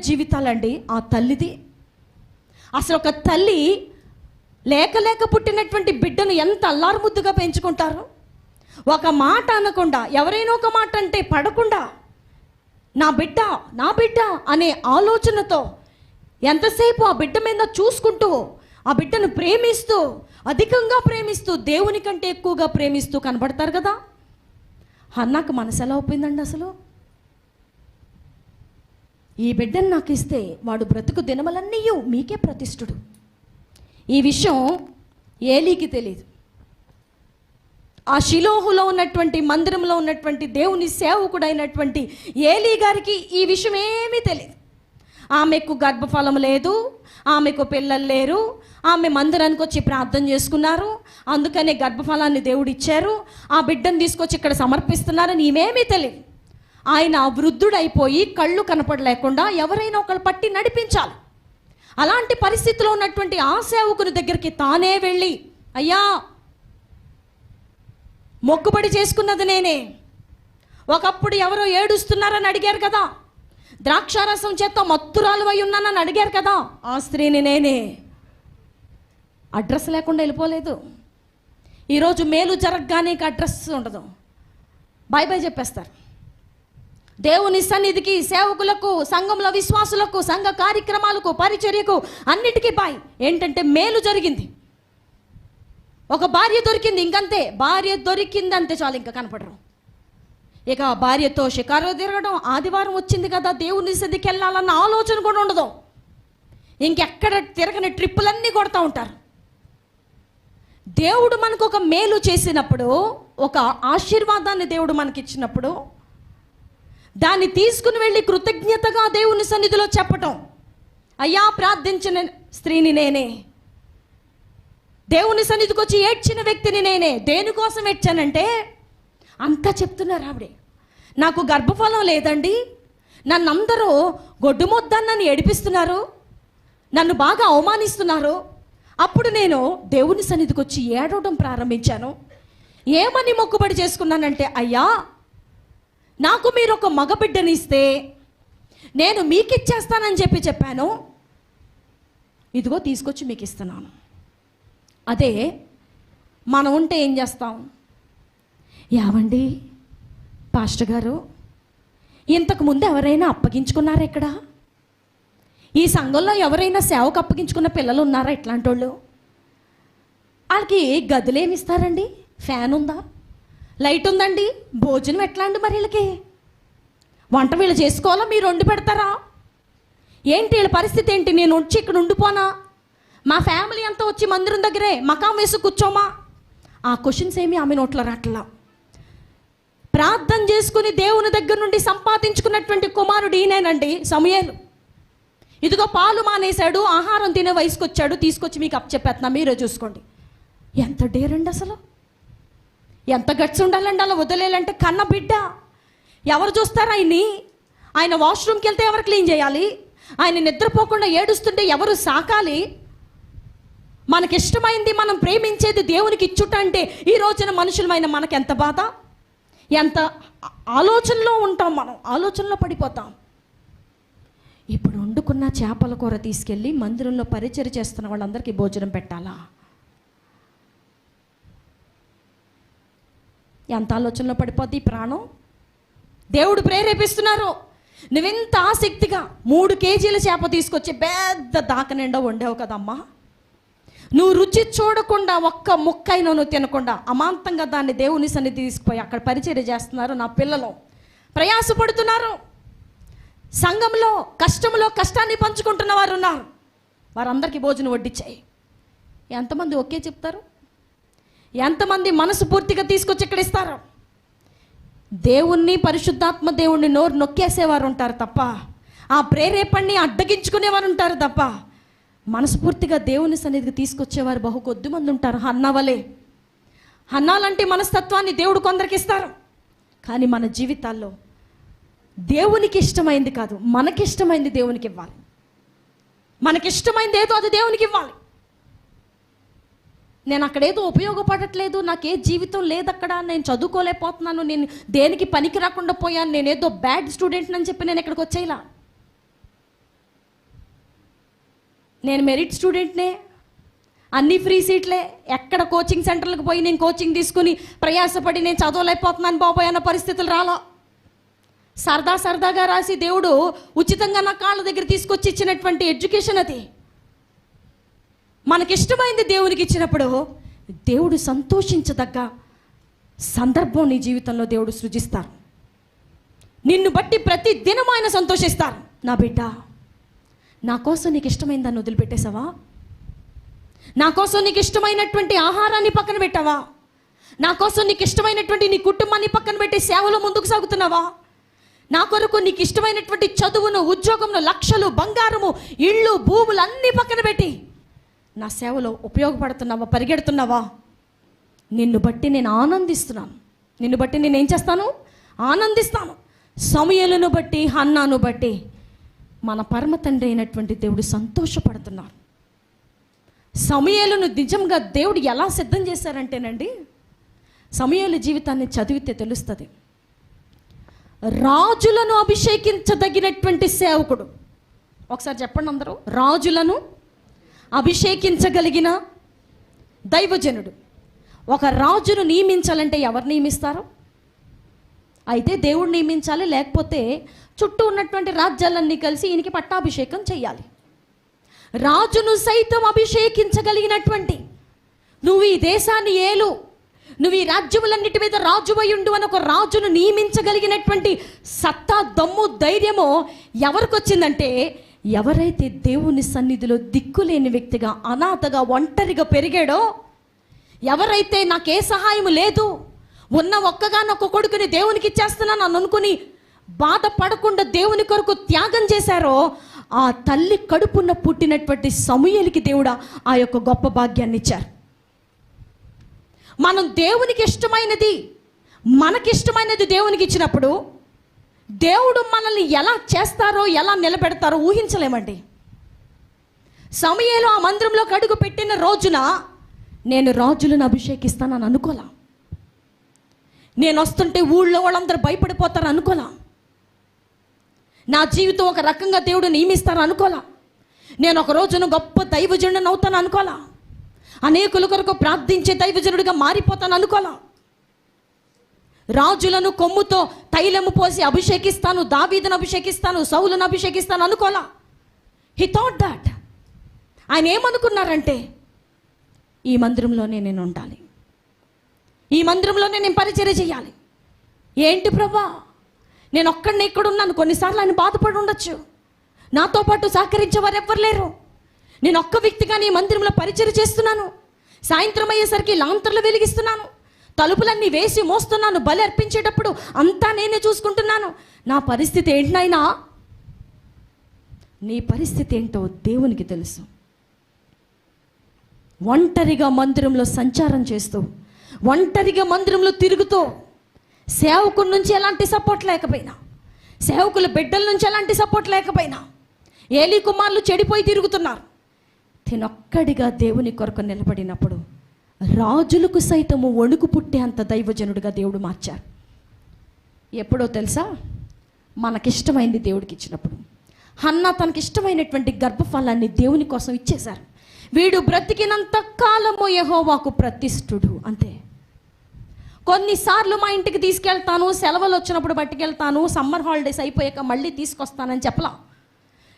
జీవితాలండి ఆ తల్లిది. అసలు ఒక తల్లి లేక పుట్టినటువంటి బిడ్డను ఎంత అల్లారుముద్దుగా పెంచుకుంటారు. ఒక మాట అనకుండా, ఎవరైనా ఒక మాట అంటే పడకుండా, నా బిడ్డ అనే ఆలోచనతో ఎంతసేపు ఆ బిడ్డ మీద చూసుకుంటూ, ఆ బిడ్డను ప్రేమిస్తూ, అధికంగా ప్రేమిస్తూ, దేవుని కంటే ఎక్కువగా ప్రేమిస్తూ కనబడతారు కదా. అన్నాకు మనసు ఎలా ఒప్పిందండి అసలు? ఈ బిడ్డను నాకు ఇస్తే వాడు బ్రతుకు దినములన్నీ మీకే ప్రతిష్ఠుడు. ఈ విషయం ఏలీకి తెలియదు. ఆ షిలోహులో ఉన్నటువంటి మందిరంలో ఉన్నటువంటి దేవుని సేవకుడైనటువంటి ఏలీ గారికి ఈ విషయం ఏమీ తెలియదు. ఆమెకు గర్భఫలం లేదు, ఆమెకు పిల్లలు లేరు, ఆమె మందిరానికి వచ్చి ప్రార్థన చేసుకున్నారు, అందుకనే గర్భఫలాన్ని దేవుడు ఇచ్చారు, ఆ బిడ్డను తీసుకొచ్చి ఇక్కడ సమర్పిస్తున్నారని ఈమెమీ తెలియదు. ఆయన వృద్ధుడైపోయి కళ్ళు కనపడలేకుండా ఎవరైనా ఒకళ్ళు పట్టి నడిపించాలి. అలాంటి పరిస్థితిలో ఉన్నటువంటి ఆ సేవకుని దగ్గరికి తానే వెళ్ళి, అయ్యా, మొక్కుబడి చేసుకున్నది నేనే, ఒకప్పుడు ఎవరో ఏడుస్తున్నారని అడిగారు కదా, ద్రాక్షారసం చేత మత్తురాలు అయి ఉన్నానని అడిగారు కదా, ఆ స్త్రీని నేనే. అడ్రస్ లేకుండా వెళ్ళిపోలేదు. ఈరోజు మేలు జరగగానే అడ్రస్ ఉండదు, బాయ్ బాయ్ చెప్పేస్తారు. దేవుని సన్నిధికి, సేవకులకు, సంఘంలో విశ్వాసులకు, సంఘ కార్యక్రమాలకు, పరిచర్యకు, అన్నిటికీ బాయ్. ఏంటంటే మేలు జరిగింది, ఒక భార్య దొరికింది, ఇంకంతే. భార్య దొరికింది అంతే చాలు, ఇంకా కనపడరు. ఇక భార్యతో షికారు తిరగడం, ఆదివారం వచ్చింది కదా దేవుని సన్నిధికి వెళ్ళాలన్న ఆలోచన కూడా ఉండదు. ఇంకెక్కడ తిరగని ట్రిప్పులన్నీ కొడతా ఉంటారు. దేవుడు మనకు ఒక మేలు చేసినప్పుడు, ఒక ఆశీర్వాదాన్ని దేవుడు మనకిచ్చినప్పుడు, దాన్ని తీసుకుని వెళ్ళి కృతజ్ఞతగా దేవుని సన్నిధిలో చెప్పటం, అయ్యా ప్రార్థించిన స్త్రీని నేనే, దేవుని సన్నిధికి వచ్చి ఏడ్చిన వ్యక్తిని నేనే. దేనికోసం ఏడ్చానంటే, అంతా చెప్తున్నారు ఆవిడే, నాకు గర్భఫలం లేదండి, నన్ను అందరూ గొడ్డుమొద్దన్నని ఏడిపిస్తున్నారు, నన్ను బాగా అవమానిస్తున్నారు. అప్పుడు నేను దేవుని సన్నిధికి వచ్చి ఏడవడం ప్రారంభించాను. ఏమని మొక్కుబడి చేసుకున్నానంటే, అయ్యా, నాకు మీరు ఒక మగబిడ్డని ఇస్తే నేను మీకు ఇచ్చేస్తానని చెప్పాను. ఇదిగో తీసుకొచ్చి మీకు ఇస్తున్నాను. అదే మనం ఉంటే ఏం చేస్తాం? యావండి పాస్టర్ గారు, ఇంతకుముందు ఎవరైనా అప్పగించుకున్నారా? ఇక్కడ ఈ సంఘంలో ఎవరైనా సేవకు అప్పగించుకున్న పిల్లలు ఉన్నారా? ఇట్లాంటి వాళ్ళు వాళ్ళకి గదులేమి ఇస్తారండి? ఫ్యాన్ ఉందా? లైట్ ఉందండి? భోజనం ఎట్లా అండి? మరి వీళ్ళకి వంట వీళ్ళు చేసుకోవాలా, మీరు వండి పెడతారా ఏంటి? వీళ్ళ పరిస్థితి ఏంటి? నేను వచ్చి ఇక్కడ ఉండిపోనా? మా ఫ్యామిలీ అంతా వచ్చి మందిరం దగ్గరే మకాం వేసి కూర్చోమా? ఆ క్వశ్చన్స్ ఏమి ఆమె నోట్లో రాట్లా. ప్రార్థన చేసుకుని దేవుని దగ్గర నుండి సంపాదించుకున్నటువంటి కుమారుడు ఈయనేనండి, సమూయేలు. ఇదిగో పాలు మానేశాడు, ఆహారం తినే వయసుకు వచ్చాడు, తీసుకొచ్చి మీకు అప్పచెప్పేస్తున్నా, మీరే చూసుకోండి. ఎంత డేరండి అసలు, ఎంత గట్స్ ఉండాలండి అలా వదిలేయాలంటే. కన్న బిడ్డ ఎవరు చూస్తారు ఆయన్ని? ఆయన వాష్రూమ్కి వెళ్తే ఎవరు క్లీన్ చేయాలి? ఆయన నిద్రపోకుండా ఏడుస్తుంటే ఎవరు సాకాలి? మనకిష్టమైంది, మనం ప్రేమించేది దేవునికి ఇచ్చుట అంటే ఈ రోజున మనుషులమైన మనకు ఎంత బాధ, ఎంత ఆలోచనలో ఉంటాం, మనం ఆలోచనలో పడిపోతాం. ఇప్పుడు వండుకున్న చేపల కూర తీసుకెళ్ళి మందిరంలో పరిచర్య చేస్తున్న వాళ్ళందరికీ భోజనం పెట్టాలా? ఎంత ఆలోచనలో పడిపోద్ది ప్రాణం. దేవుడు ప్రేరేపిస్తున్నారు, నువ్వెంత ఆసక్తిగా 3 కేజీల చేప తీసుకొచ్చి పెద్ద దాక నిండా వండావు కదమ్మా, నువ్వు రుచి చూడకుండా ఒక్క ముక్కైనా నువ్వు తినకుండా అమాంతంగా దాన్ని దేవుని సన్నిధి తీసుకుపోయి అక్కడ పరిచర్య చేస్తున్నారు. నా పిల్లలు ప్రయాసపడుతున్నారు, సంఘంలో కష్టంలో కష్టాన్ని పంచుకుంటున్న వారు ఉన్నారు, వారందరికీ భోజనం వడ్డించాయి. ఎంతమంది ఒకే చెప్తారు? ఎంతమంది మనసు పూర్తిగా తీసుకొచ్చి ఇక్కడ ఇస్తారు? దేవుణ్ణి, పరిశుద్ధాత్మ దేవుణ్ణి నోరు నొక్కేసేవారు ఉంటారు తప్ప, ఆ ప్రేరేపణని అడ్డగించుకునేవారు ఉంటారు తప్ప, మనస్ఫూర్తిగా దేవుని సన్నిధికి తీసుకొచ్చేవారు బహు కొద్ది మంది ఉంటారు. హన్నావలే, హన్నాలంటే మనస్తత్వాన్ని దేవుడు కొందరికి ఇస్తారు, కానీ మన జీవితాల్లో దేవునికి ఇష్టమైంది కాదు, మనకిష్టమైంది దేవునికి ఇవ్వాలి. మనకిష్టమైంది ఏదో అది దేవునికి ఇవ్వాలి. నేను అక్కడేదో ఉపయోగపడట్లేదు, నాకే జీవితం లేదు అక్కడ, నేను చదువుకోలేకపోతున్నాను, నేను దేనికి పనికి రాకుండా పోయాను, నేనేదో బ్యాడ్ స్టూడెంట్ అని చెప్పి నేను ఇక్కడికి వచ్చేలా. నేను మెరిట్ స్టూడెంట్నే, అన్ని ఫ్రీ సీట్లే, ఎక్కడ కోచింగ్ సెంటర్లకు పోయి నేను కోచింగ్ తీసుకుని ప్రయాసపడి నేను చదవలేకపోతున్నాను బాబాయ్ అన్న పరిస్థితులు రాలా. సరదాగా రాసి దేవుడు ఉచితంగా నా కాళ్ళ దగ్గర తీసుకొచ్చి ఇచ్చినటువంటి ఎడ్యుకేషన్ అది. మనకిష్టమైంది దేవునికి ఇచ్చినప్పుడు దేవుడు సంతోషించదగ్గ సందర్భం నీ జీవితంలో దేవుడు సృజిస్తారు. నిన్ను బట్టి ప్రతి దినం ఆయన సంతోషిస్తారు. నా బిడ్డ, నా కోసం నీకు ఇష్టమైన దాన్ని వదిలిపెట్టేశావా? నా కోసం నీకు ఇష్టమైనటువంటి ఆహారాన్ని పక్కన పెట్టావా? నా కోసం నీకు ఇష్టమైనటువంటి నీ కుటుంబాన్ని పక్కన పెట్టి సేవలో ముందుకు సాగుతున్నావా? నా కొరకు నీకు ఇష్టమైనటువంటి చదువును, ఉద్యోగంలో, లక్షలు, బంగారము, ఇళ్ళు, భూములు అన్నీ పక్కన పెట్టి నా సేవలో ఉపయోగపడుతున్నావా? పరిగెడుతున్నావా? నిన్ను బట్టి నేను ఆనందిస్తున్నాను. నిన్ను బట్టి నేను ఏం చేస్తాను? ఆనందిస్తాను. సమూయేలును బట్టి, హన్నాను బట్టి మన పరమ తండ్రి అయినటువంటి దేవుడు సంతోషపడుతున్నారు. సమూయేలును నిజంగా దేవుడు ఎలా సిద్ధం చేశారంటేనండి, సమూయేలు జీవితాన్ని చదివితే తెలుస్తుంది. రాజులను అభిషేకించదగినటువంటి సేవకుడు. ఒకసారి చెప్పండి అందరూ, రాజులను అభిషేకించగలిగిన దైవజనుడు. ఒక రాజును నియమించాలంటే ఎవరు నియమిస్తారు? అయితే దేవుడు నియమించాలి, లేకపోతే చుట్టూ ఉన్నటువంటి రాజ్యాలన్నీ కలిసి ఈయనకి పట్టాభిషేకం చేయాలి. రాజును సైతం అభిషేకించగలిగినటువంటి, నువ్వు ఈ దేశాన్ని ఏలు, నువ్వు ఈ రాజ్యములన్నిటి మీద రాజువై ఉండు అని ఒక రాజును నియమించగలిగినటువంటి సత్తా, దమ్ము, ధైర్యము ఎవరికి వచ్చిందంటే, ఎవరైతే దేవుని సన్నిధిలో దిక్కులేని వ్యక్తిగా, అనాథగా, ఒంటరిగా పెరిగాడో, ఎవరైతే నాకే సహాయం లేదు, ఉన్న ఒక్కగానొక్క కొడుకుని దేవునికి ఇచ్చేస్తున్నాను అని అనుకుని బాధపడకుండా దేవుని కొరకు త్యాగం చేశారో, ఆ తల్లి కడుపున పుట్టినటువంటి సమూయేలుకి దేవుడు ఆ యొక్క గొప్ప భాగ్యాన్ని ఇచ్చారు. మనం దేవునికి ఇష్టమైనది, మనకిష్టమైనది దేవునికి ఇచ్చినప్పుడు దేవుడు మనల్ని ఎలా చేస్తారో, ఎలా నిలబెడతారో ఊహించలేమండి. సమూయేలు ఆ మందిరంలో అడుగు పెట్టిన రోజున నేను రాజులను అభిషేకిస్తానని అనుకోలా. నేను వస్తుంటే ఊళ్ళో వాళ్ళందరూ భయపడిపోతారు అనుకోలా. నా జీవితం ఒక రకంగా దేవుడు నియమిస్తారు అనుకోలా. నేను ఒక రోజున గొప్ప దైవజనుడిని అవుతాను అనుకోలా. అనేకుల కొరకు ప్రార్థించే దైవజనుడిగా మారిపోతాను అనుకోలా. రాజులను కొమ్ముతో తైలము పోసి అభిషేకిస్తాను, దావీదును అభిషేకిస్తాను, సౌలును అభిషేకిస్తాను అనుకోలా. He thought that. ఆయన ఏమనుకున్నారంటే, ఈ మందిరంలోనే నేను ఉండాలి, ఈ మందిరంలోనే నేను పరిచర్య చేయాలి. ఏంటి ప్రభా, నేను ఒక్కడిని ఇక్కడ ఉన్నాను. కొన్నిసార్లు ఆయన బాధపడి ఉండొచ్చు, నాతో పాటు సహకరించేవారు ఎవ్వరు లేరు, నేను ఒక్క వ్యక్తిగా నీ మందిరంలో పరిచర్య చేస్తున్నాను, సాయంత్రం అయ్యేసరికి లాంతర్లు వెలిగిస్తున్నాను, తలుపులన్నీ వేసి మోస్తున్నాను, బలి అర్పించేటప్పుడు అంతా నేనే చూసుకుంటున్నాను. నా పరిస్థితి ఏంటి నాయనా? నీ పరిస్థితి ఏంటో దేవునికి తెలుసు. ఒంటరిగా మందిరంలో సంచారం చేస్తూ, ఒంటరిగా మందిరంలో తిరుగుతూ, సేవకుల నుంచి ఎలాంటి సపోర్ట్ లేకపోయినా, సేవకుల బిడ్డల నుంచి ఎలాంటి సపోర్ట్ లేకపోయినా, ఏలీ కుమారులు చెడిపోయి తిరుగుతున్నారు. తినొక్కడిగా దేవుని కొరకు నిలబడినప్పుడు రాజులకు సైతము వణుకు పుట్టే అంత దైవజనుడిగా దేవుడు మార్చారు. ఎప్పుడో తెలుసా? మనకిష్టమైంది దేవుడికి ఇచ్చినప్పుడు. హన్నా తనకిష్టమైనటువంటి గర్భఫలాన్ని దేవుని కోసం ఇచ్చేశారు. వీడు బ్రతికినంత కాలము యెహోవాకు ప్రతిష్ఠుడు. అంతే. కొన్నిసార్లు మా ఇంటికి తీసుకెళ్తాను, సెలవులు వచ్చినప్పుడు పట్టుకెళ్తాను, సమ్మర్ హాలిడేస్ అయిపోయాక మళ్ళీ తీసుకొస్తానని చెప్పలా.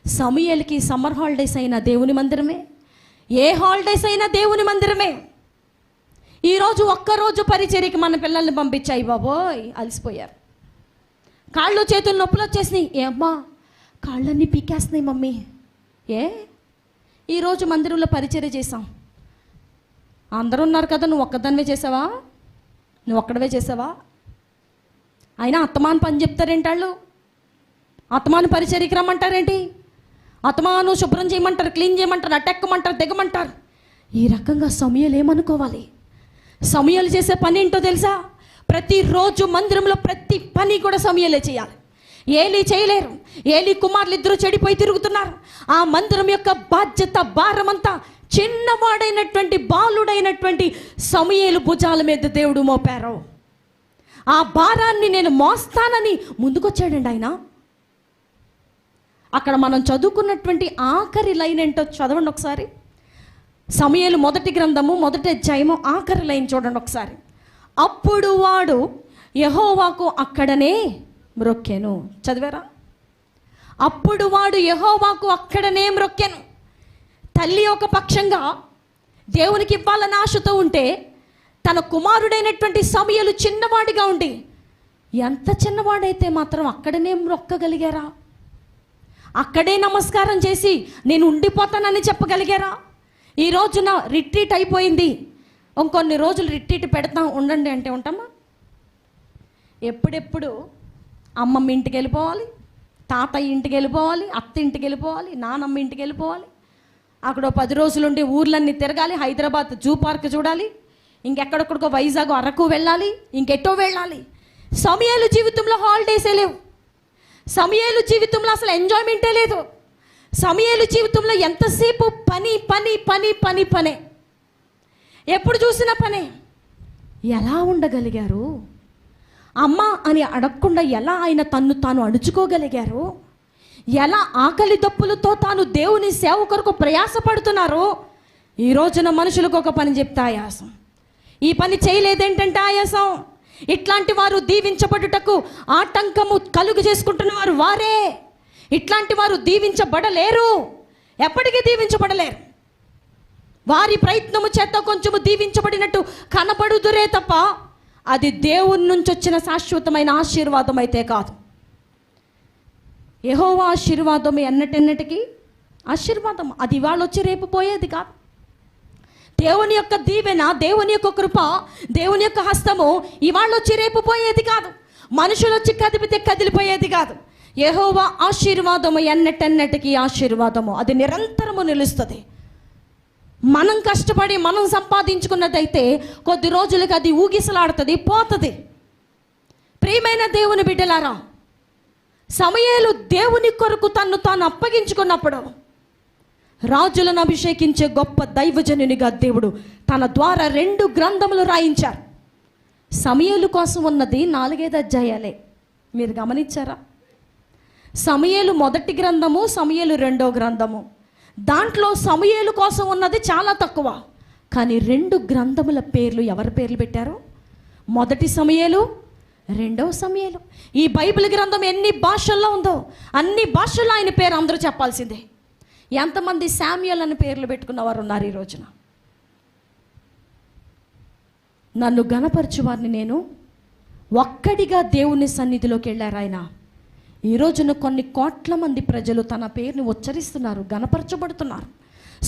సమూయేలుకి సమ్మర్ హాలిడేస్ అయినా దేవుని మందిరమే, ఏ హాలిడేస్ అయినా దేవుని మందిరమే. ఈరోజు ఒక్కరోజు పరిచర్యకి మన పిల్లల్ని పంపించాయి, బాబోయ్ అలసిపోయారు, కాళ్ళు చేతులు నొప్పులు వచ్చేసినాయి. ఏ అమ్మా, కాళ్ళన్నీ పీకేస్తున్నాయి మమ్మీ. ఈరోజు మందిరంలో పరిచర్య చేసాం, అందరూ ఉన్నారు కదా, నువ్వు ఒక్కదానివే చేసావా? నువ్వు ఒక్కడవే చేసావా? అయినా అత్తమాను పని చెప్తారేంటి వాళ్ళు? అత్తమాను పరిచర్యకి రమ్మంటారేంటి? అత్తమాను శుభ్రం చేయమంటారు, క్లీన్ చేయమంటారు, అటెక్కమంటారు, దిగమంటారు. ఈ రకంగా సమూయేలు ఏమనుకోవాలి? సమూయేలు చేసే పని ఏంటో తెలుసా? ప్రతిరోజు మందిరంలో ప్రతి పని కూడా సమూయేలే చేయాలి. ఏలీ చేయలేరు. ఏలీ కుమారులు ఇద్దరు చెడిపోయి తిరుగుతున్నారు. ఆ మందిరం యొక్క బాధ్యత, భారమంతా చిన్నవాడైనటువంటి, బాలుడైనటువంటి సమూయేలు భుజాల మీద దేవుడు మోపారు. ఆ భారాన్ని నేను మోస్తానని ముందుకొచ్చాడండి ఆయన. అక్కడ మనం చదువుకున్నటువంటి ఆఖరి లైన్ ఏంటో చదవండి ఒకసారి. సమూయేలు మొదటి గ్రంథము మొదటి అధ్యాయము ఆఖరి లైన్ చూడండి ఒకసారి. అప్పుడు వాడు యెహోవాకు అక్కడనే మ్రొక్కెను. చదివారా? అప్పుడు వాడు యెహోవాకు అక్కడనే మ్రొక్కెను. తల్లి ఒక పక్షంగా దేవునికి ఇవ్వాలని ఆశతో ఉంటే, తన కుమారుడైనటువంటి సమూయేలు చిన్నవాడిగా ఉండి, ఎంత చిన్నవాడైతే మాత్రం అక్కడనే మ్రొక్కగలిగారా? అక్కడే నమస్కారం చేసి నేను ఉండిపోతానని చెప్పగలిగారా? ఈ రోజున రిట్రీట్ అయిపోయింది, ఇంకొన్ని రోజులు రిట్రీట్ పెడతాం ఉండండి అంటే ఉంటామా? ఎప్పుడెప్పుడు అమ్మమ్మ ఇంటికి వెళ్ళిపోవాలి, తాతయ్య ఇంటికి వెళ్ళిపోవాలి, అత్త ఇంటికి వెళ్ళిపోవాలి, నానమ్మ ఇంటికి వెళ్ళిపోవాలి, అక్కడ 10 రోజులుండి ఊర్లన్నీ తిరగాలి, హైదరాబాద్ జూ పార్క్ చూడాలి, ఇంకెక్కడెక్కడికో వైజాగ్ అరకు వెళ్ళాలి, ఇంకెటో వెళ్ళాలి. సమూయేలు జీవితంలో హాలిడేసే లేవు. సమూయేలు జీవితంలో అసలు ఎంజాయ్మెంటే లేదు. సమూయేలు జీవితంలో ఎంతసేపు పని పని పని పని పనే, ఎప్పుడు చూసినా పనే. ఎలా ఉండగలిగారు? అమ్మ అని అడగకుండా ఎలా ఆయన తన్ను తాను అణుచుకోగలిగారు? ఎలా ఆకలి దప్పులతో తాను దేవుని సేవ కొరకు ప్రయాసపడుతున్నారో. ఈ రోజున మనుషులకు ఒక పని చెప్తే ఆయాసం, ఈ పని చేయలేదేంటంటే ఆయాసం. ఇట్లాంటి వారు దీవించబడుటకు ఆటంకము కలుగు చేసుకుంటున్న వారు వారే. ఇట్లాంటి వారు దీవించబడలేరు, ఎప్పటికీ దీవించబడలేరు. వారి ప్రయత్నము చేత కొంచెము దీవించబడినట్టు కనబడుదురే తప్ప అది దేవుని నుంచి వచ్చిన శాశ్వతమైన ఆశీర్వాదం అయితే కాదు. యెహోవా ఆశీర్వాదం ఎన్నటెన్నటికి ఆశీర్వాదం, అది ఇవాళ వచ్చి రేపు పోయేది కాదు. దేవుని యొక్క దీవెన, దేవుని యొక్క కృప, దేవుని యొక్క హస్తము ఇవాళ వచ్చి రేపు పోయేది కాదు. మనుషులు వచ్చి కదిపితే కదిలిపోయేది కాదు. యెహోవా ఆశీర్వాదము ఎన్నటెన్నటికి ఆశీర్వాదము, అది నిరంతరము నిలుస్తుంది. మనం కష్టపడి మనం సంపాదించుకున్నదైతే కొద్ది రోజులకి అది ఊగిసలాడుతుంది, పోతుంది. ప్రియమైన దేవుని బిడ్డలారా, సమూయేలు దేవుని కొరకు తన్ను తాను అప్పగించుకున్నప్పుడు రాజులను అభిషేకించే గొప్ప దైవజనునిగా దేవుడు తన ద్వారా 2 గ్రంథములు రాయించారు. సమూయేలు కోసం ఉన్నది 4 అధ్యాయాలే. మీరు గమనించారా? సమూయేలు మొదటి గ్రంథము, సమూయేలు 2వ గ్రంథము. దాంట్లో సమూయేలు కోసం ఉన్నది చాలా తక్కువ. కానీ 2 గ్రంథముల పేర్లు ఎవరి పేర్లు పెట్టారు? మొదటి సమూయేలు, 2వ సమూయేలు. ఈ బైబిల్ గ్రంథం ఎన్ని భాషల్లో ఉందో అన్ని భాషల్లో ఆయన పేరు అందరూ చెప్పాల్సిందే. ఎంతమంది శామ్యూయల్ అని పేర్లు పెట్టుకున్న వారు ఉన్నారు ఈ రోజున? నన్ను గణపరచువారిని నేను ఒక్కడిగా దేవుని సన్నిధిలోకి వెళ్ళారు ఆయన. ఈ రోజున కొన్ని కోట్ల మంది ప్రజలు తన పేరుని ఉచ్చరిస్తున్నారు, గణపరచబడుతున్నారు.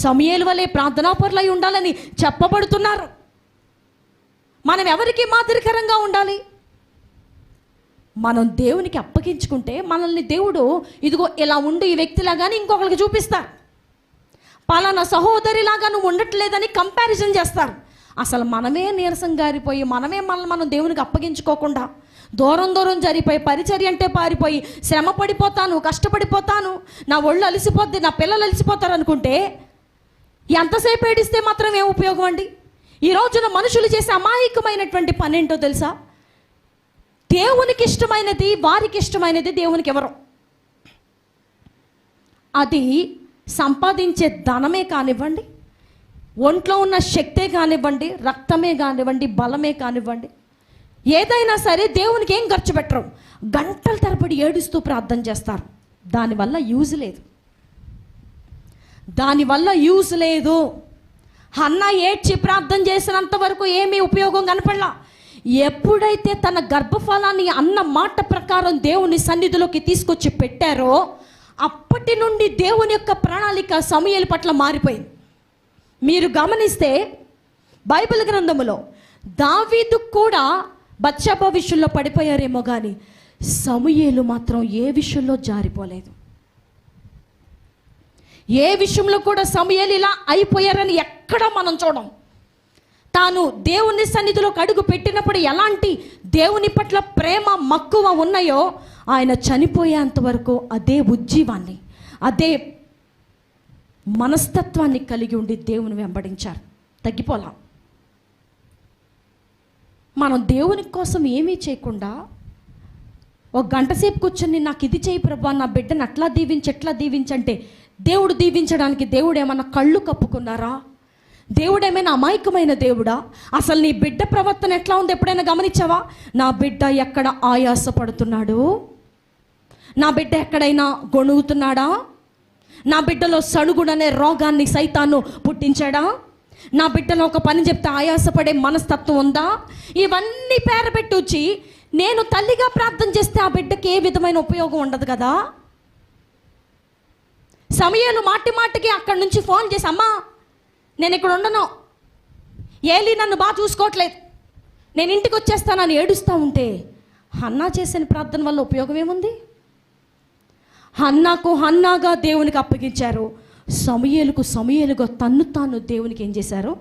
సమూయేలు వలె ప్రార్థనాపరులై ఉండాలని చెప్పబడుతున్నారు. మనం ఎవరికి మాదిరికరంగా ఉండాలి? మనం దేవునికి అప్పగించుకుంటే మనల్ని దేవుడు ఇదిగో ఇలా ఉండు ఈ వ్యక్తిలాగానే ఇంకొకరికి చూపిస్తారు. పలానా సహోదరిలాగా నువ్వు ఉండట్లేదని కంపారిజన్ చేస్తారు. అసలు మనమే నీరసం గారిపోయి మనమే మనల్ని మనం దేవునికి అప్పగించుకోకుండా దూరం దూరం జరిగిపోయి పరిచర్య అంటే పారిపోయి శ్రమ పడిపోతాను, కష్టపడిపోతాను, నా ఒళ్ళు అలసిపోద్ది, నా పిల్లలు అలసిపోతారు అనుకుంటే ఎంతసేపు ఏడిస్తే మాత్రం ఏం ఉపయోగం అండి? ఈ రోజున మనుషులు చేసే అమాయకమైనటువంటి పని ఏంటో తెలుసా? దేవునికి ఇష్టమైనది వారికి ఇష్టమైనది దేవునికి ఎవరు? అది సంపాదించే ధనమే కానివ్వండి, ఒంట్లో ఉన్న శక్తే కానివ్వండి, రక్తమే కానివ్వండి, బలమే కానివ్వండి, ఏదైనా సరే దేవునికి ఏం ఖర్చు పెట్టరు. గంటల తరబడి ఏడుస్తూ ప్రార్థన చేస్తారు. దానివల్ల యూజ్ లేదు. హన్న ఏడ్చి ప్రార్థన చేసినంత వరకు ఏమీ ఉపయోగం కనపడలా. ఎప్పుడైతే తన గర్భఫలాన్ని అన్న మాట ప్రకారం దేవుని సన్నిధిలోకి తీసుకొచ్చి పెట్టారో అప్పటి నుండి దేవుని యొక్క ప్రణాళిక సమూయేలు పట్ల మారిపోయింది. మీరు గమనిస్తే బైబిల్ గ్రంథములో దావీదు కూడా బత్షెబ విషయంలో పడిపోయారేమో కానీ సమూయేలు మాత్రం ఏ విషయంలో జారిపోలేదు. ఏ విషయంలో కూడా సమూయేలు ఇలా అయిపోయారని ఎక్కడ మనం చూడం. తాను దేవుని సన్నిధిలోకి అడుగు పెట్టినప్పుడు ఎలాంటి దేవుని పట్ల ప్రేమ మక్కువ ఉన్నాయో ఆయన చనిపోయేంత వరకు అదే ఉజ్జీవాన్ని, అదే మనస్తత్వాన్ని కలిగి ఉండి దేవుని వెంబడించారు. తగ్గిపోలా. మనం దేవుని కోసం ఏమీ చేయకుండా ఒక గంట సేపు కూర్చొని నాకు ఇది చేయి ప్రభా, నా బిడ్డను అట్లా దీవించి ఎట్లా దీవించంటే దేవుడు దీవించడానికి దేవుడు ఏమన్నా కళ్ళు కప్పుకున్నారా? దేవుడేమైనా అమాయకమైన దేవుడా? అసలు నీ బిడ్డ ప్రవర్తన ఎట్లా ఉంది ఎప్పుడైనా గమనించావా? నా బిడ్డ ఎక్కడ ఆయాసపడుతున్నాడు? నా బిడ్డ ఎక్కడైనా గొణుగుతున్నాడా? నా బిడ్డలో సణుగుడనే రోగాన్ని సైతాను పుట్టించాడా? నా బిడ్డలో ఒక పని చెప్తే ఆయాసపడే మనస్తత్వం ఉందా? ఇవన్నీ పేరబెట్టి వచ్చి నేను తల్లిగా ప్రార్థన చేస్తే ఆ బిడ్డకి ఏ విధమైన ఉపయోగం ఉండదు కదా. సమయాలు మాటి మాటికి అక్కడి నుంచి ఫోన్ చేసి, అమ్మా నేను ఇక్కడ ఉండను, ఏలి నన్ను బాగా చూసుకోవట్లేదు, నేను ఇంటికి వచ్చేస్తానని ఏడుస్తూ ఉంటే హన్నా చేసిన ప్రార్థన వల్ల ఉపయోగం ఏముంది? హన్నాకు హన్నాగా దేవునికి అప్పగించారు, సమూయేలుగా తన్ను తాను దేవునికి ఏం చేశారు?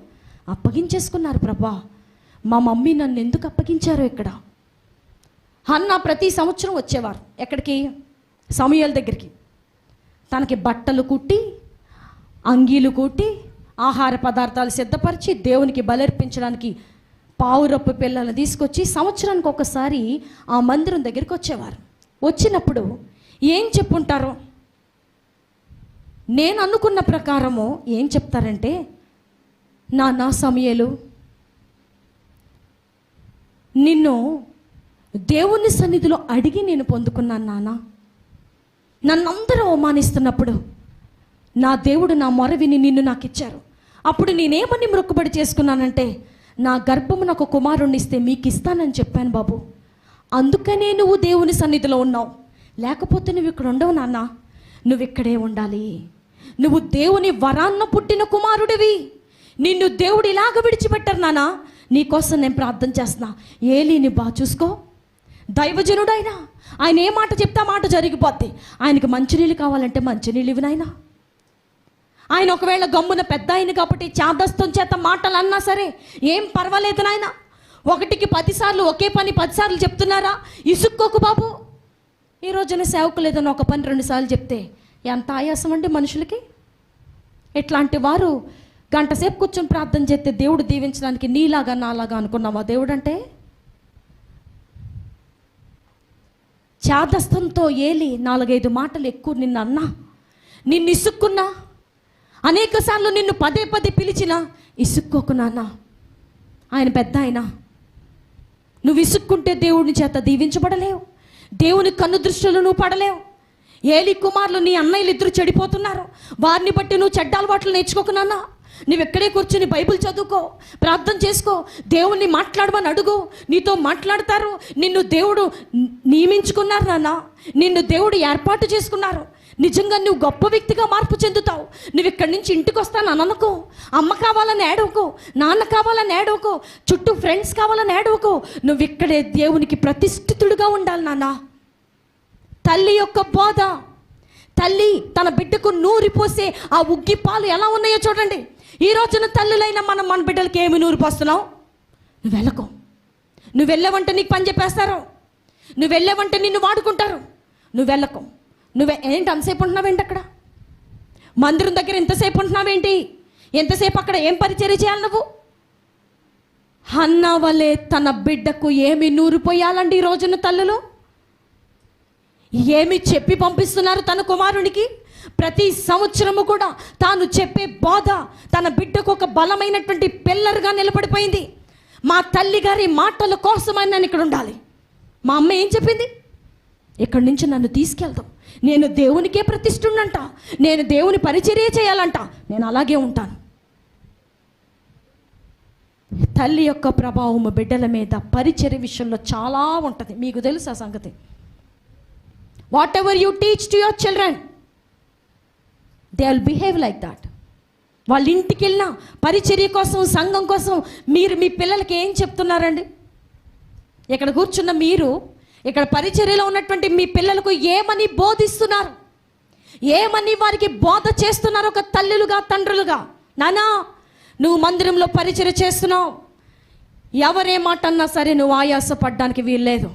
అప్పగించేసుకున్నారు. ప్రభా, మా మమ్మీ నన్ను ఎందుకు అప్పగించారో ఇక్కడ. హన్నా ప్రతి సంవత్సరం వచ్చేవారు ఎక్కడికి? సమూయేలు దగ్గరికి. తనకి బట్టలు కుట్టి, అంగీలు కుట్టి, ఆహార పదార్థాలు సిద్ధపరిచి దేవునికి బలర్పించడానికి పావురప్పు పిల్లలను తీసుకొచ్చి సంవత్సరానికి ఒకసారి ఆ మందిరం దగ్గరికి వచ్చేవారు. వచ్చినప్పుడు ఏం చెప్పుంటారో నేను అనుకున్న ప్రకారము ఏం చెప్తారంటే, నా సమూయేలు, నిన్ను దేవుని సన్నిధిలో అడిగి నేను పొందుకున్నాను నాన్న. నన్నందరూ అవమానిస్తున్నప్పుడు నా దేవుడు నా మొర విని నిన్ను నాకు ఇచ్చారు. అప్పుడు నేనేమని మొక్కుబడి చేసుకున్నానంటే, నా గర్భము నాకు కుమారుణ్ణి ఇస్తే మీకు ఇస్తానని చెప్పాను బాబు. అందుకనే నువ్వు దేవుని సన్నిధిలో ఉన్నావు, లేకపోతే నువ్వు ఇక్కడ ఉండవు నాన్న. నువ్వు ఇక్కడే ఉండాలి. నువ్వు దేవుని వరాన్న పుట్టిన కుమారుడివి. నిన్ను దేవుడు ఇలాగ విడిచిపెట్టారు నాన్న. నీకోసం నేను ప్రార్థన చేస్తున్నా, ఏలీని బాగా చూసుకో. దైవజనుడైనా ఆయన ఏ మాట చెప్తే ఆ మాట జరిగిపోద్ది. ఆయనకి మంచినీళ్ళు కావాలంటే మంచినీళ్ళు ఇవి నాయనా. ఆయన ఒకవేళ గమ్మున పెద్ద ఆయన కాబట్టి చాదస్తం చేత మాటలు అన్నా సరే ఏం పర్వాలేదు నాయన. 1కి 10 సార్లు ఒకే పని 10 సార్లు చెప్తున్నారా? ఇసుక్కోకు బాబు. ఈ రోజున సేవకులు ఏదైనా ఒక పని 2 సార్లు చెప్తే ఎంత ఆయాసం అండి మనుషులకి. ఇట్లాంటి వారు గంట సేపు కూర్చొని ప్రార్థన చేస్తే దేవుడు దీవించడానికి నీలాగా నాలాగా అనుకున్నావా దేవుడు అంటే? చాదస్తంతో ఏలి 4-5 మాటలు ఎక్కువ నిన్ను అన్నా, నిన్ను ఇసుక్కున్నా, అనేక సార్లు నిన్ను పదే పిలిచినా ఇసుక్కోకు నాన్న. ఆయన పెద్ద ఆయన. నువ్వు ఇసుక్కుంటే దేవుని చేత దీవించబడలేవు, దేవుని కన్ను దృష్టిలో నువ్వు పడలేవు. ఏలి కుమారులు నీ అన్నయ్యలు ఇద్దరు చెడిపోతున్నారు, వారిని బట్టి నువ్వు చెడ్డ అలవాట్లు నేర్చుకోకు నాన్న. నువ్వు ఎక్కడే కూర్చుని బైబిల్ చదువుకో, ప్రార్థన చేసుకో, దేవుణ్ణి మాట్లాడమని అడుగు. నీతో మాట్లాడతారు. నిన్ను దేవుడు నియమించుకున్నారు నాన్న, నిన్ను దేవుడు ఏర్పాటు చేసుకున్నారు. నిజంగా నువ్వు గొప్ప వ్యక్తిగా మార్పు చెందుతావు. నువ్వు ఇక్కడి నుంచి ఇంటికి వస్తాను అని అనుకో, అమ్మ కావాలని ఏడవకో, నాన్న కావాలని ఏడవకో, చుట్టూ ఫ్రెండ్స్ కావాలని ఏడవకో. నువ్వు ఇక్కడే దేవునికి ప్రతిష్ఠితుడుగా ఉండాలి నాన్న. తల్లి యొక్క బోధ, తల్లి తన బిడ్డకు నూరిపోసే ఆ ఉగ్గి పాలు ఎలా ఉన్నాయో చూడండి. ఈ రోజున తల్లులైన మన బిడ్డలకి ఏమి నూరిపోస్తున్నావు? నువ్వు వెళ్ళకో. నువ్వు వెళ్ళవంటే నీకు పని చెప్పేస్తారు, నువ్వు వెళ్ళవంటే నిన్ను వాడుకుంటారు. నువ్వు వెళ్ళకో. ఏంటి అంతసేపు ఉంటున్నావేంటి అక్కడ? మందిరం దగ్గర ఎంతసేపు ఉంటున్నావేంటి? ఎంతసేపు అక్కడ ఏం పరిచర్య చేయాలి నువ్వు? హన్నా వలే తన బిడ్డకు ఏమి నూరిపోయాలండి ఈ రోజున తల్లులు? ఏమి చెప్పి పంపిస్తున్నారు తన కుమారునికి? ప్రతి సంవత్సరము కూడా తాను చెప్పే బోధ తన బిడ్డకు ఒక బలమైనటువంటి పిల్లర్గా నిలబడిపోయింది. మా తల్లి గారి మాటల కోసమని నేను ఇక్కడ ఉండాలి. మా అమ్మ ఏం చెప్పింది? ఇక్కడి నుంచి నన్ను తీసుకెళ్తాం, నేను దేవునికే ప్రతిష్ఠున్నంట, నేను దేవుని పరిచర్య చేయాలంట, నేను అలాగే ఉంటాను. తల్లి యొక్క ప్రభావం బిడ్డల మీద పరిచర్య విషయంలో చాలా ఉంటుంది. మీకు తెలుసు ఆ సంగతి. What ever you teach to your children, they will behave like that. వాళ్ళ ఇంటికి వెళ్ళినా పరిచర్య కోసం, సంఘం కోసం మీరు మీ పిల్లలకి ఏం చెప్తున్నారండి? ఇక్కడ కూర్చున్న మీరు, ఇక్కడ పరిచర్యలో ఉన్నటువంటి మీ పిల్లలకు ఏమని బోధిస్తున్నారు? ఏమని వారికి బోధ చేస్తున్నారు? ఒక తల్లులుగా, తండ్రులుగా, నానా నువ్వు మందిరంలో పరిచర్య చేస్తున్నావు, ఎవరే మాట అన్నా సరే నువ్వు ఆయాసపడడానికి వీల్లేదు.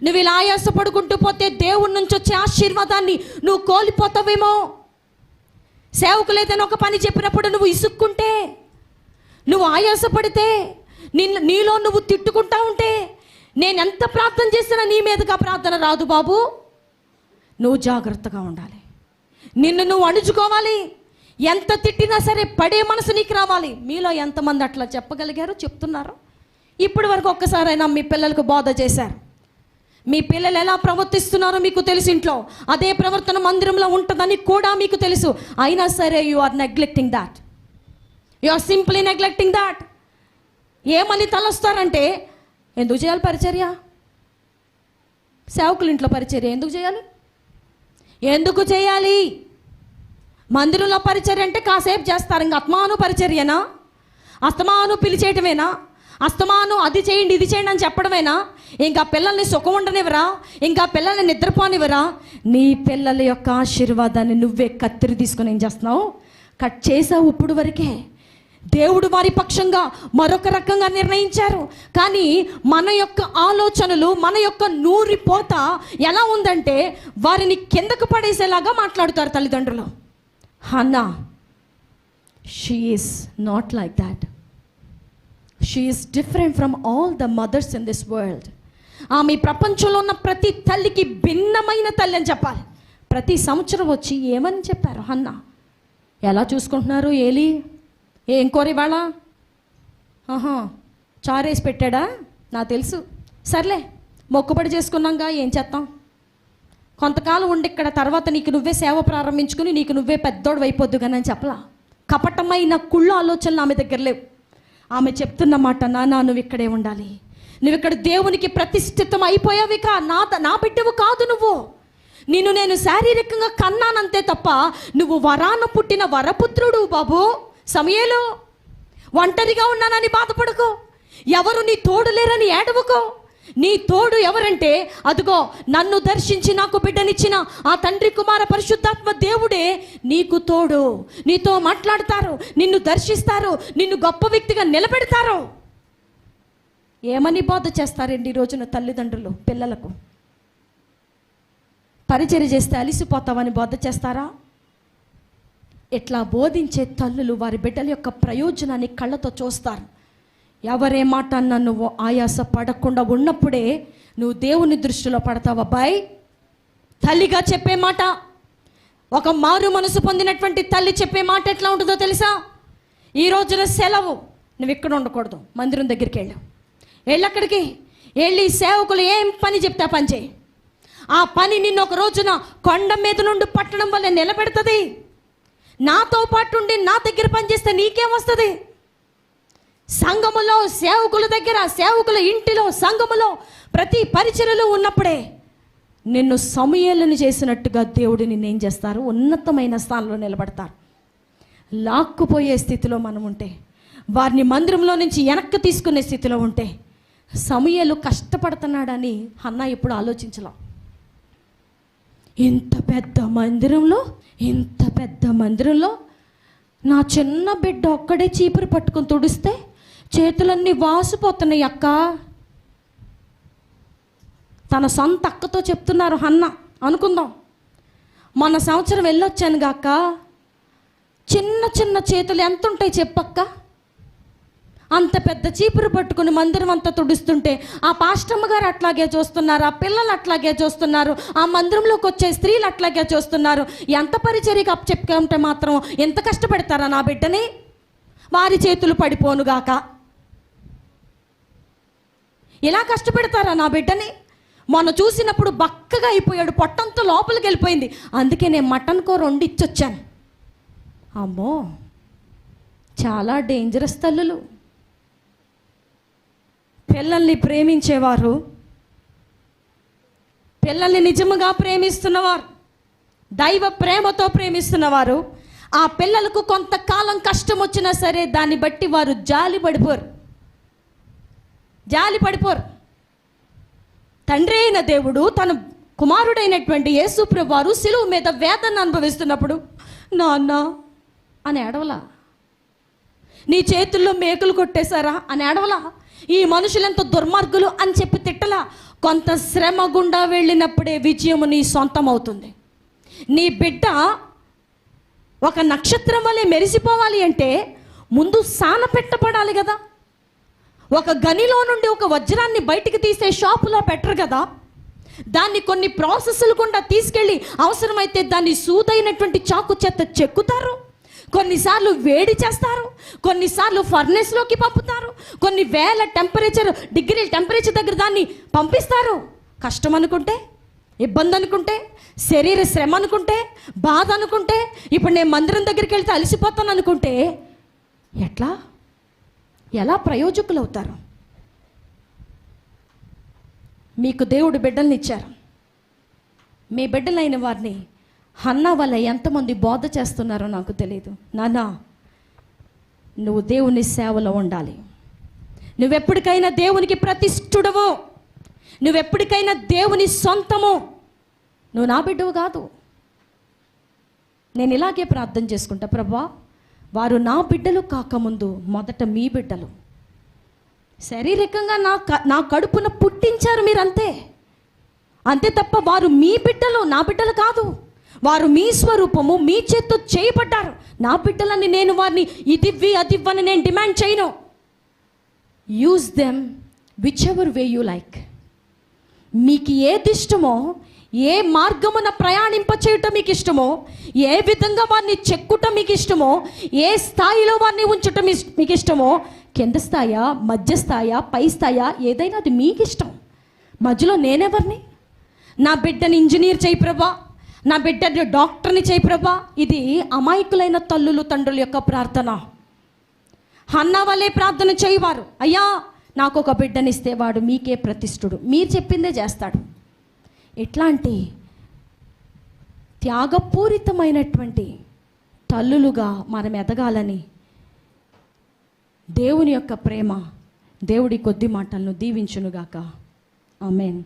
నువ్వు ఇలా ఆయాసపడుకుంటూ పోతే దేవుడి నుంచి వచ్చే ఆశీర్వాదాన్ని నువ్వు కోల్పోతావేమో. సేవకులు ఏదైనా ఒక పని చెప్పినప్పుడు నువ్వు ఇసుక్కుంటే, నువ్వు ఆయాసపడితే, నీలో నువ్వు తిట్టుకుంటా ఉంటే, నేను ఎంత ప్రార్థన చేసినా నీ మీదగా ప్రార్థన రాదు బాబు. నువ్వు జాగ్రత్తగా ఉండాలి, నిన్ను నువ్వు అణుచుకోవాలి. ఎంత తిట్టినా సరే పడే మనసు నీకు రావాలి. మీలో ఎంతమంది అట్లా చెప్పగలిగారు, చెప్తున్నారు? ఇప్పటి వరకు ఒక్కసారైనా మీ పిల్లలకు బోధ చేశారు? మీ పిల్లలు ఎలా ప్రవర్తిస్తున్నారో మీకు తెలుసు. ఇంట్లో అదే ప్రవర్తన మందిరంలో ఉంటుందని కూడా మీకు తెలుసు. అయినా సరే you are neglecting that. You are simply neglecting that. ఏమని తలొస్తారంటే, ఎందుకు చేయాలి పరిచర్య? సేవకులు ఇంట్లో పరిచర్య ఎందుకు చేయాలి? ఎందుకు చేయాలి? మందిరంలో పరిచర్య అంటే కాసేపు చేస్తారు, ఇంకా అస్తమాను పరిచర్యనా? అస్తమాను పిలిచేయటమేనా? అస్తమాను అది చేయండి ఇది చేయండి అని చెప్పడమేనా? ఇంకా పిల్లల్ని సుఖం ఉండనివరా? ఇంకా పిల్లల్ని నిద్రపోనివరా? నీ పిల్లల యొక్క ఆశీర్వాదాన్ని నువ్వే కత్తిరి తీసుకొని ఏం చేస్తున్నావు? కట్ చేసావు. ఇప్పుడు వరకే దేవుడు వారి పక్షంగా మరొక రకంగా నిర్ణయించారు. కానీ మన యొక్క ఆలోచనలు, మన యొక్క నూరిపోత ఎలా ఉందంటే వారిని కిందకు పడేసేలాగా మాట్లాడుతారు తల్లిదండ్రులు. Hannah, she is not like that. She is different from all the mothers in this world. ఆమె ప్రపంచంలో ఉన్న ప్రతి తల్లికి భిన్నమైన తల్లి అని చెప్పాలి. ప్రతి సంవత్సరం వచ్చి ఏమని చెప్పారు? హన్నా, ఎలా చూసుకుంటున్నారు? ఏలి ఏం కోరి వాళ్ళ? చారేసి పెట్టాడా? నాకు తెలుసు. సర్లే, మొక్కుబడి చేసుకున్నాగా, ఏం చేస్తాం? కొంతకాలం ఉండి ఇక్కడ, తర్వాత నీకు నువ్వే సేవ ప్రారంభించుకుని నీకు నువ్వే పెద్దోడు అయిపోద్దు కానీ అని చెప్పలా. కపటమైన కుళ్ళు ఆలోచనలు ఆమె దగ్గర లేవు. ఆమె చెప్తున్న మాట, నాన్న నువ్వు ఇక్కడే ఉండాలి, నువ్వు ఇక్కడ దేవునికి ప్రతిష్ఠితం అయిపోయావిక, నా బిడ్డవు కాదు నువ్వు. నేను శారీరకంగా కన్నానంతే తప్ప నువ్వు వరాన పుట్టిన వరపుత్రుడు బాబు. సమయేలు, ఒంటరిగా ఉన్నానని బాధపడుకో, ఎవరు నీ తోడు లేరని ఏడవుకో. నీ తోడు ఎవరంటే అదిగో నన్ను దర్శించి నాకు బిడ్డనిచ్చిన ఆ తండ్రి కుమార పరిశుద్ధాత్మ దేవుడే నీకు తోడు. నీతో మాట్లాడతారు, నిన్ను దర్శిస్తారు, నిన్ను గొప్ప వ్యక్తిగా నిలబెడతారు. ఏమని బోధ చేస్తారండి ఈ రోజున తల్లిదండ్రులు పిల్లలకు? పరిచర్య చేస్తే అలిసిపోతావని బోధ చేస్తారా? ఇట్లా బోధించే తల్లులు వారి బిడ్డల యొక్క ప్రయోజనాన్ని కళ్ళతో చూస్తారు. ఎవరే మాట అన్నా నువ్వు ఆయాస పడకుండా ఉన్నప్పుడే నువ్వు దేవుని దృష్టిలో పడతావు. అబ్బాయి, తల్లిగా చెప్పే మాట, ఒక మారు మనసు పొందినటువంటి తల్లి చెప్పే మాట ఎట్లా ఉంటుందో తెలుసా? ఈ రోజున సెలవు, నువ్వు ఇక్కడ ఉండకూడదు, మందిరం దగ్గరికి వెళ్ళక్కడికి వెళ్ళి సేవకులు ఏం పని చెప్తే ఆ పని చేయి. ఆ పని నిన్ను ఒక రోజున కొండ మీద నుండి పట్టడం వల్ల నిలబెడుతుంది. నాతో పాటు ఉండి నా దగ్గర పనిచేస్తే నీకేం వస్తుంది? సంఘములో, సేవకుల దగ్గర, సేవకుల ఇంటిలో, సంఘములో, ప్రతి పరిచర్యలో ఉన్నప్పుడే నిన్ను సమూయేలును చేసినట్టుగా దేవుడు నిన్నేం చేస్తారు? ఉన్నతమైన స్థానంలో నిలబడతారు. లాక్కుపోయే స్థితిలో మనం ఉంటే, వారిని మందిరంలో నుంచి వెనక్కి తీసుకునే స్థితిలో ఉంటే, సమూయేలు కష్టపడుతున్నాడని హన్నా ఎప్పుడు ఆలోచించలా. ఇంత పెద్ద మందిరంలో నా చిన్న బిడ్డ ఒక్కడే చీపురు పట్టుకొని తుడిస్తే చేతులన్నీ వాసిపోతున్నాయి అక్క. తన సొంత అక్కతో చెప్తున్నారు హన్న అనుకుందాం. మొన్న సంవత్సరం వెళ్ళొచ్చాను గాక, చిన్న చిన్న చేతులు ఎంత ఉంటాయి చెప్పక్క? అంత పెద్ద చీపురు పట్టుకుని మందిరం అంతా తుడుస్తుంటే ఆ పాస్టమ్మ గారు అట్లాగే చూస్తున్నారు, ఆ పిల్లలు అట్లాగే చూస్తున్నారు, ఆ మందిరంలోకి వచ్చే స్త్రీలు అట్లాగే చూస్తున్నారు. ఎంత పరిచర్యకు చెప్పుకుంటే మాత్రం ఎంత కష్టపెడతారా నా బిడ్డని? వారి చేతులు పడిపోనుగాక. ఇలా కష్టపెడతారా నా బిడ్డని? మొన్న చూసినప్పుడు బక్కగా అయిపోయాడు, పొట్టంతో లోపలికి వెళ్ళిపోయింది. అందుకే నేను మటన్ కూర వండి ఇచ్చొచ్చాను. అమ్మో, చాలా డేంజరస్ తల్లులు. పిల్లల్ని ప్రేమించేవారు, పిల్లల్ని నిజముగా ప్రేమిస్తున్నవారు, దైవ ప్రేమతో ప్రేమిస్తున్నవారు, ఆ పిల్లలకు కొంతకాలం కష్టం వచ్చినా సరే దాన్ని బట్టి వారు జాలి పడిపోరు. తండ్రి అయిన దేవుడు తన కుమారుడైనటువంటి యేసు ప్రభువు వారు సిలువ మీద వేదన అనుభవిస్తున్నప్పుడు నాన్న అని ఏడవలా, నీ చేతుల్లో మేకులు కొట్టేశారా అని ఏడవలా, ఈ మనుషులెంత దుర్మార్గులు అని చెప్పి తిట్టలా. కొంత శ్రమ గుండా వెళ్ళినప్పుడే విజయము నీ సొంతం అవుతుంది. నీ బిడ్డ ఒక నక్షత్రం వలె మెరిసిపోవాలి అంటే ముందు సాన పెట్టబడాలి కదా. ఒక గనిలో నుండి ఒక వజ్రాన్ని బయటికి తీసే షాపులో పెట్టరు కదా. దాన్ని కొన్ని ప్రాసెస్లు గుండా తీసుకెళ్ళి అవసరమైతే దాన్ని సూదైనటువంటి చాకు చేత చెక్కుతారు, కొన్నిసార్లు వేడి చేస్తారు, కొన్నిసార్లు ఫర్నెస్లోకి పంపుతారు, కొన్ని వేల డిగ్రీల టెంపరేచర్ దగ్గర దాన్ని పంపిస్తారు. కష్టం అనుకుంటే, ఇబ్బంది అనుకుంటే, శరీర శ్రమ అనుకుంటే, బాధ అనుకుంటే, ఇప్పుడు నేను మందిరం దగ్గరికి వెళ్తే అలసిపోతాను అనుకుంటే ఎలా ప్రయోజకులు అవుతారు? మీకు దేవుడు బిడ్డల్ని ఇచ్చారు. మీ బిడ్డలైన వారిని హన్నా వల్ల ఎంతమంది బోధ చేస్తున్నారో నాకు తెలియదు. నాన్న, నువ్వు దేవుని సేవలో ఉండాలి. నువ్వెప్పటికైనా దేవునికి ప్రతిష్ఠుడవు, నువ్వెప్పటికైనా దేవుని సొంతము. నువ్వు నా బిడ్డవు కాదు. నేను ఇలాగే ప్రార్థన చేసుకుంటా, ప్రభా వారు నా బిడ్డలు కాకముందు మొదట మీ బిడ్డలు. శారీరకంగా నా కడుపున పుట్టించారు మీరంతే, అంతే తప్ప వారు మీ బిడ్డలు, నా బిడ్డలు కాదు. వారు మీ స్వరూపము, మీ చేత్తో చేయబడ్డారు. నా బిడ్డలని నేను వారిని ఇదివ్వి అదివ్వని నేను డిమాండ్ చేయను. Use them which ever way you like. మీకు ఏది ఇష్టమో, ఏ మార్గమున ప్రయాణింప చేయటం మీకు ఇష్టమో, ఏ విధంగా వారిని చెక్కుటం మీకు ఇష్టమో, ఏ స్థాయిలో వారిని ఉంచటం మీకు ఇష్టమో, కింద స్థాయా, మధ్య స్థాయా, పై స్థాయా, ఏదైనా అది మీకు ఇష్టం. మధ్యలో నేనెవరిని? నా బిడ్డని ఇంజనీర్ చేయి ప్రభా, నా బిడ్డని డాక్టర్ని చేయి ప్రభా. ఇది అమాయకులైన తల్లులు తండ్రుల యొక్క ప్రార్థన. హన్నా వల్లే ప్రార్థన చేయవారు, అయ్యా నాకు ఒక బిడ్డనిస్తే వాడు మీకే ప్రతిష్ఠుడు, మీరు చెప్పిందే చేస్తాడు. ఇట్లాంటి త్యాగపూరితమైనటువంటి తల్లులుగా మనం ఎదగాలని దేవుని యొక్క ప్రేమ, దేవుడి కొద్ది మాటలను దీవించునుగాక. ఆమేన్.